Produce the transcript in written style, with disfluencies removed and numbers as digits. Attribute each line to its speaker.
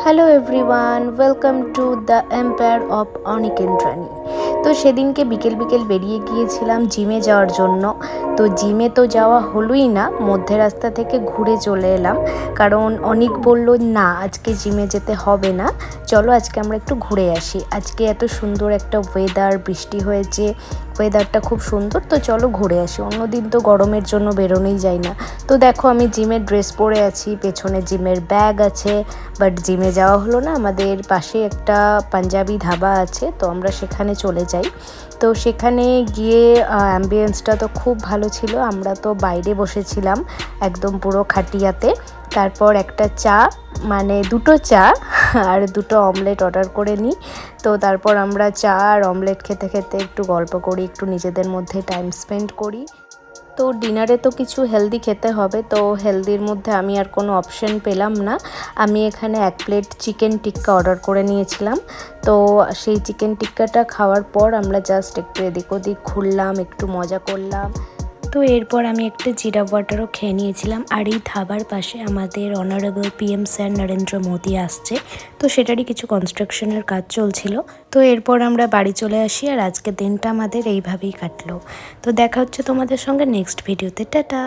Speaker 1: Hello everyone, welcome to the empire of অনিকেন্দ্রানী। তো সেদিনকে বিকেল বিকেল বেরিয়ে গিয়েছিলাম জিমে যাওয়ার জন্য। তো জিমে তো যাওয়া হলোই না, মধ্যে রাস্তা থেকে ঘুরে চলে এলাম, কারণ অনিক বলল না আজকে জিমে যেতে হবে না, চলো আজকে আমরা একটু ঘুরে আসি। আজকে এত সুন্দর একটা ওয়েদার, বৃষ্টি হয়েছে, ওয়েদারটা খুব সুন্দর, তো চলো ঘুরে আসি। অন্যদিন তো গরমের জন্য বেরোনোই যায় না। তো দেখো আমি জিমের ড্রেস পরে আছি, পেছনে জিমের ব্যাগ আছে, বাট জিমে যাওয়া হলো না। আমাদের পাশে একটা পাঞ্জাবি ধাবা আছে, তো আমরা সেখানে চলে যাই। তো সেখানে গিয়ে অ্যাম্বিয়েন্সটা তো খুব ভালো ছিল। আমরা তো বাইরে বসেছিলাম একদম পুরো খাটিয়াতে। তারপর একটা চা, মানে দুটো চা আর দুটো অমলেট অর্ডার করে নিই। তো তারপর আমরা চা আর অমলেট খেতে খেতে একটু গল্প করি, একটু নিজেদের মধ্যে টাইম স্পেন্ড করি। তো ডিনারে তো কিছু হেলদি খেতে হবে, তো হেলদির মধ্যে আমি আর কোনো অপশন পেলাম না। আমি এখানে 1 প্লেট চিকেন টিক্কা অর্ডার করে নিয়েছিলাম। তো সেই চিকেন টিক্কাটা খাওয়ার পর আমরা জাস্ট একটু এদিক ওদিক ঘুরলাম, একটু মজা করলাম। তো এরপর আমি একটা জিরা ওয়াটারও খেয়ে নিয়েছিলাম। আর এই ধাবার পাশে আমাদের honourable PM sir Narendra Modi আসছে, তো সেটারই কিছু কনস্ট্রাকশনের কাজ চলছিল। তো এরপর আমরা বাড়ি চলে আসি, আর আজকের দিনটা আমাদের এইভাবেই কাটলো। তো দেখা হচ্ছে তোমাদের সঙ্গে নেক্সট ভিডিওতে। টাটা।